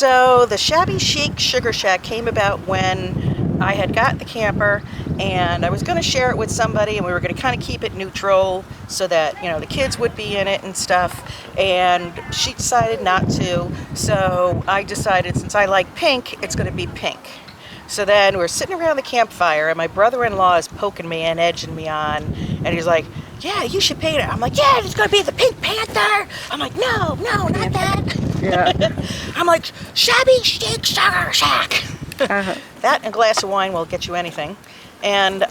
So the Shabby Chic Sugar Shack came about when I had got the camper and I was going to share it with somebody, and we were going to kind of keep it neutral so that, the kids would be in it and stuff. And she decided not to. So I decided, since I like pink, it's going to be pink. So then we're sitting around the campfire, and my brother-in-law is poking me and edging me on, and he's like, yeah, you should paint it. I'm like, yeah, it's going to be the Pink Panther. I'm like, no, not that. Yeah. I'm like, Shabby Chic Sugar Shack. Uh-huh. That and a glass of wine will get you anything. And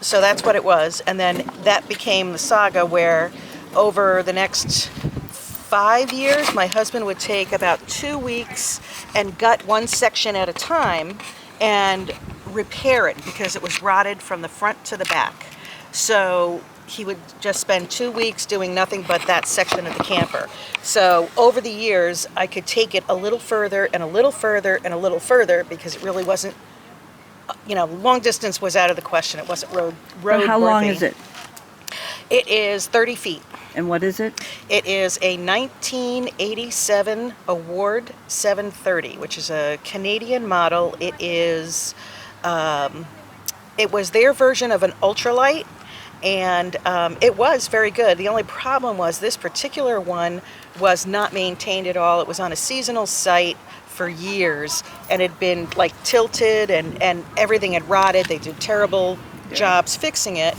so that's what it was. And then that became the saga where over the next 5 years, my husband would take about 2 weeks and gut one section at a time and repair it because it was rotted from the front to the back. So he would just spend 2 weeks doing nothing but that section of the camper. So over the years, I could take it a little further and a little further and a little further because it really wasn't, long distance was out of the question. It wasn't road How long is it? It is 30 feet. And what is it? It is a 1987 Award 730, which is a Canadian model. It is, it was their version of an ultralight, and it was very good. The only problem was this particular one was not maintained at all. It was on a seasonal site for years, and had been like tilted, and everything had rotted. They did terrible jobs fixing it.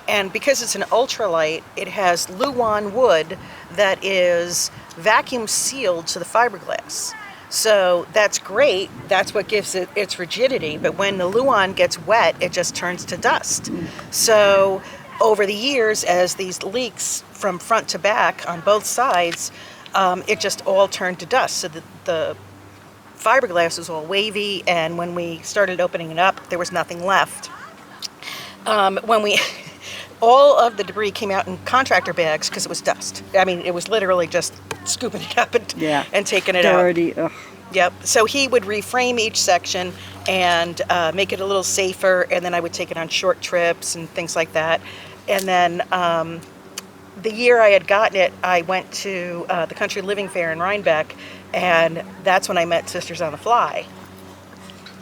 And because it's an ultralight, it has Luan wood that is vacuum sealed to the fiberglass. So that's great. That's what gives it its rigidity. But when the Luan gets wet, it just turns to dust. So over the years, as these leaks from front to back on both sides, it just all turned to dust. So the fiberglass was all wavy, and when we started opening it up, there was nothing left. All of the debris came out in contractor bags because it was dust. I mean, it was literally just scooping it up and taking it Dirty. out. Ugh. Yep. So he would reframe each section and make it a little safer, and then I would take it on short trips and things like that. And then the year I had gotten it, I went to the Country Living Fair in Rhinebeck, and that's when I met Sisters on the Fly.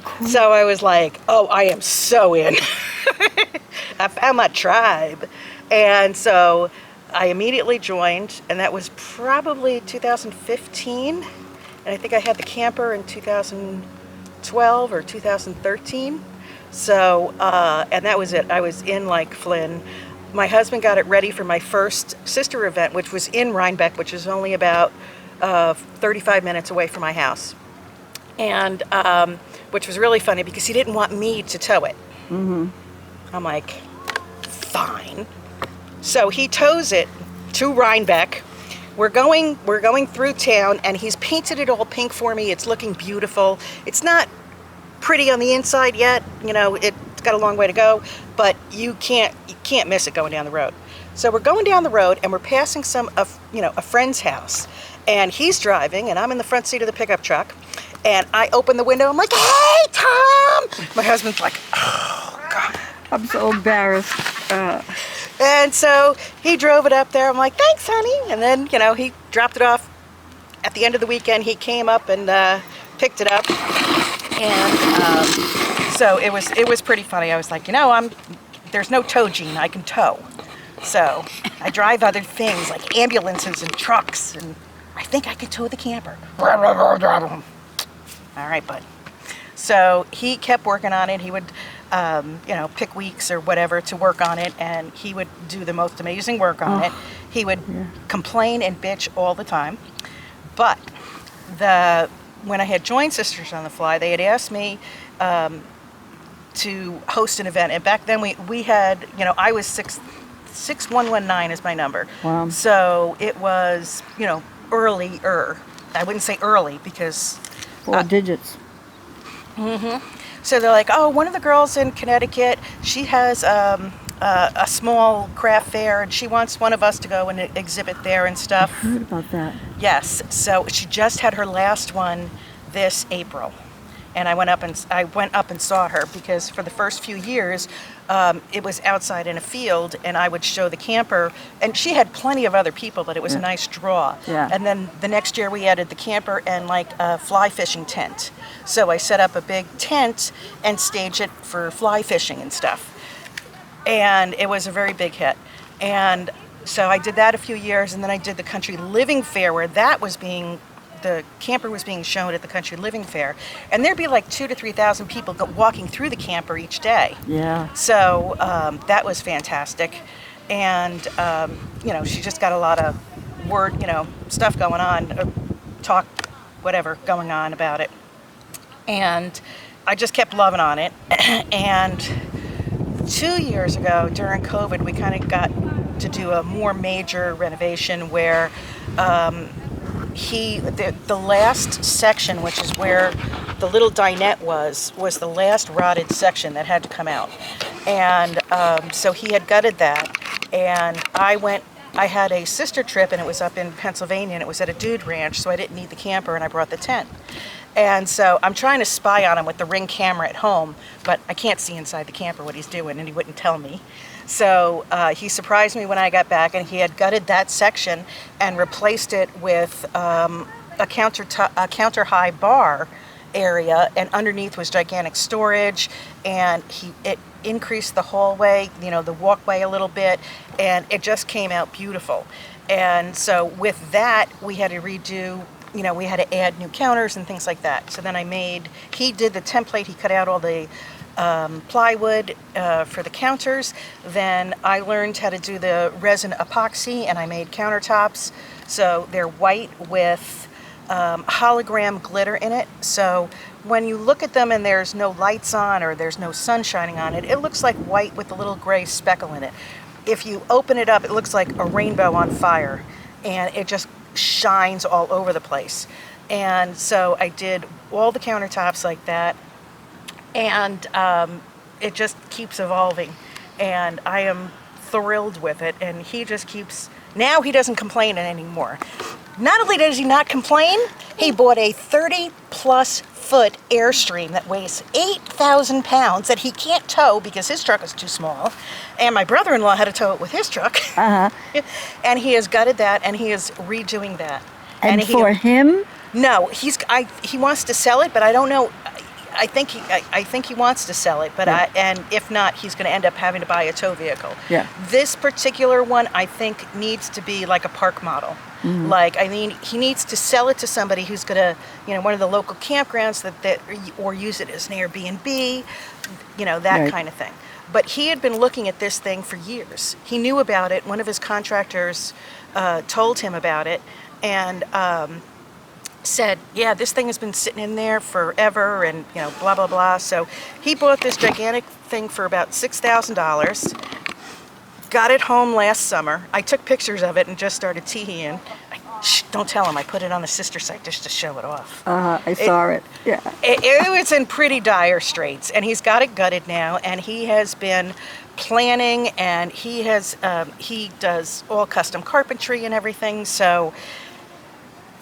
Cool. So I was like, oh, I am so in. I found my tribe. And so I immediately joined, and that was probably 2015. And I think I had the camper in 2012 or 2013. So, and that was it. I was in like Flynn. My husband got it ready for my first sister event, which was in Rhinebeck, which is only about 35 minutes away from my house. And which was really funny because he didn't want me to tow it. Mm-hmm. I'm like, fine. So he tows it to Rhinebeck. We're going through town, and he's painted it all pink for me. It's looking beautiful. It's not pretty on the inside yet. It's got a long way to go, but you can't miss it going down the road. So we're going down the road, and we're passing a friend's house, and he's driving, and I'm in the front seat of the pickup truck, and I open the window. I'm like, hey, Tom! My husband's like, oh, God. I'm so embarrassed. And so he drove it up there. I'm like, thanks, honey. And then, he dropped it off. At the end of the weekend, he came up and picked it up. And so it was pretty funny. I was like, there's no tow gene. I can tow. So I drive other things like ambulances and trucks, and I think I could tow the camper. All right, bud. So he kept working on it. He would, pick weeks or whatever to work on it, and he would do the most amazing work on it. He would complain and bitch all the time. But when I had joined Sisters on the Fly, they had asked me to host an event, and back then we had, I was 6119 is my number. Wow. So it was, earlier. I wouldn't say early because 4 digits. Mm-hmm. So they're like, oh, one of the girls in Connecticut, she has a small craft fair, and she wants one of us to go and exhibit there and stuff. I heard about that. Yes. So she just had her last one this April. and I went up and saw her, because for the first few years, it was outside in a field, and I would show the camper, and she had plenty of other people, but it was a nice draw. Yeah. And then the next year we added the camper and like a fly fishing tent. So I set up a big tent and staged it for fly fishing and stuff. And it was a very big hit. And so I did that a few years, and then I did the Country Living Fair, where the camper was being shown at the Country Living Fair, and there'd be like 2,000 to 3,000 people walking through the camper each day. Yeah. So that was fantastic, and she just got a lot of stuff going on, talk, whatever going on about it, and I just kept loving on it. And 2 years ago, during COVID, we kind of got to do a more major renovation where the last section, which is where the little dinette was the last rotted section that had to come out. And so he had gutted that, and I had a sister trip, and it was up in Pennsylvania, and it was at a dude ranch, so I didn't need the camper, and I brought the tent. And so I'm trying to spy on him with the Ring camera at home, but I can't see inside the camper what he's doing, and he wouldn't tell me. So he surprised me when I got back, and he had gutted that section and replaced it with a counter high bar area, and underneath was gigantic storage, and it increased the hallway, the walkway a little bit, and it just came out beautiful. And so with that, we had to redo. We had to add new counters and things like that. So then he did the template, he cut out all the plywood for the counters. Then I learned how to do the resin epoxy, and I made countertops. So they're white with hologram glitter in it. So when you look at them and there's no lights on or there's no sun shining on it, it looks like white with a little gray speckle in it. If you open it up, it looks like a rainbow on fire, and it just shines all over the place. And so I did all the countertops like that, and it just keeps evolving, and I am thrilled with it. And he doesn't complain anymore. Not only does he not complain, he bought a 30+ foot Airstream that weighs 8,000 pounds that he can't tow because his truck is too small, and my brother-in-law had to tow it with his truck. And he has gutted that, and he is redoing that. And for him? No, he wants to sell it, but I don't know. I think he wants to sell it, but and if not, he's going to end up having to buy a tow vehicle. Yeah. This particular one, I think, needs to be like a park model. Mm-hmm. He needs to sell it to somebody who's going to, one of the local campgrounds or use it as an Airbnb, that kind of thing. But he had been looking at this thing for years. He knew about it. One of his contractors told him about it, and said, yeah, this thing has been sitting in there forever, and blah blah blah. So he bought this gigantic thing for about $6,000, got it home last summer. I took pictures of it and just started teeing. Don't tell him I put it on the sister site just to show it off. I saw it. Yeah. It was in pretty dire straits, and he's got it gutted now, and he has been planning, and he does all custom carpentry and everything. So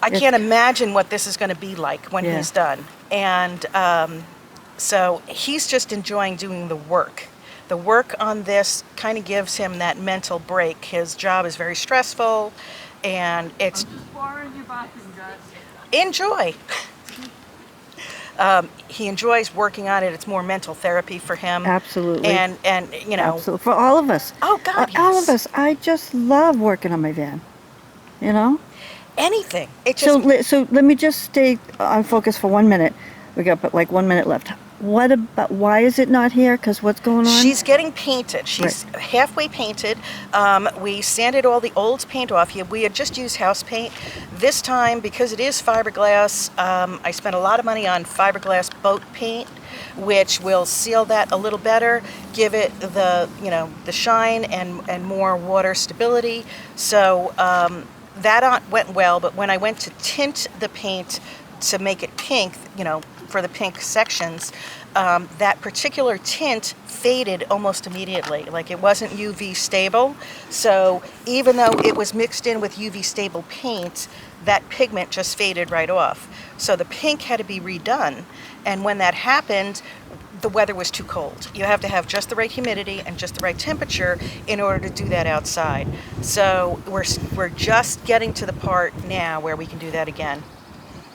I can't imagine what this is going to be like when he's done. And so he's just enjoying doing the work. The work on this kind of gives him that mental break. His job is very stressful, and it's... I'm just borrowing your bathroom, guys. Enjoy. He enjoys working on it. It's more mental therapy for him. Absolutely. And Absolutely. For all of us. Oh, God, yes. All of us. I just love working on my van. Anything. It just... So let me just stay on focus for 1 minute. We got like 1 minute left. Why is it not here? Because what's going on? She's getting painted. She's halfway painted. We sanded all the old paint off. We had just used house paint. This time, because it is fiberglass, I spent a lot of money on fiberglass boat paint, which will seal that a little better, give it the shine and more water stability. So that went well. But when I went to tint the paint to make it pink, for the pink sections, that particular tint faded almost immediately. Like it wasn't UV stable. So even though it was mixed in with UV stable paint, that pigment just faded right off. So the pink had to be redone. And when that happened, the weather was too cold. You have to have just the right humidity and just the right temperature in order to do that outside. So we're just getting to the part now where we can do that again.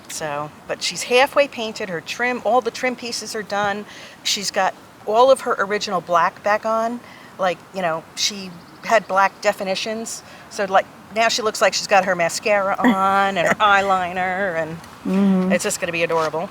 So, but she's halfway painted. Her trim, all the trim pieces are done. She's got all of her original black back on. Like, you know, she had black definitions. So like now she looks like she's got her mascara on and her eyeliner, and it's just going to be adorable.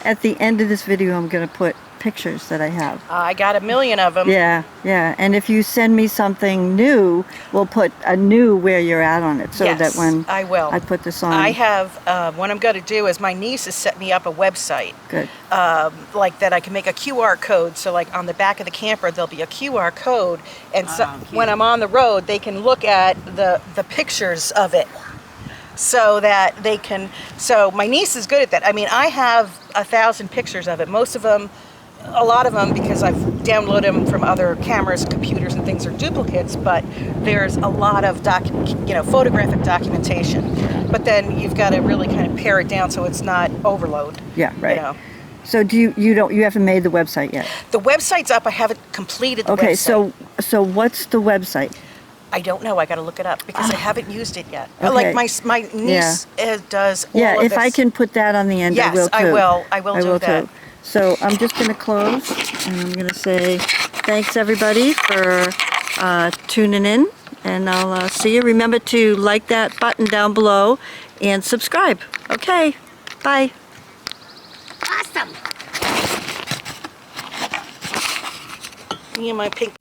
At the end of this video, I'm going to put pictures that I have. I got a million of them. Yeah, yeah. And if you send me something new, we'll put a new where you're at on it, so Yes, that when I will. I put this on. I have, what I'm going to do is my niece has set me up a website. Good. Like that I can make a QR code. So like on the back of the camper, there'll be a QR code. And so when I'm on the road, they can look at the pictures of it. So that they can, so my niece is good at that. I mean, I have 1,000 pictures of it. Most of them, a lot of them, because I've downloaded them from other cameras, computers, and things, are duplicates. But there's a lot of photographic documentation. But then you've got to really kind of pare it down so it's not overload. Yeah, right. You know. So you haven't made the website yet? The website's up. I haven't completed the website. Okay, so what's the website? I don't know. I got to look it up because I haven't used it yet. Okay. Like my niece does all Yeah, of if this. I can put that on the end, I will Yes, too. I will do that. Too. So I'm just going to close, and I'm going to say thanks everybody for tuning in, and I'll see you. Remember to like that button down below and subscribe. Okay, bye. Awesome. Me and my pink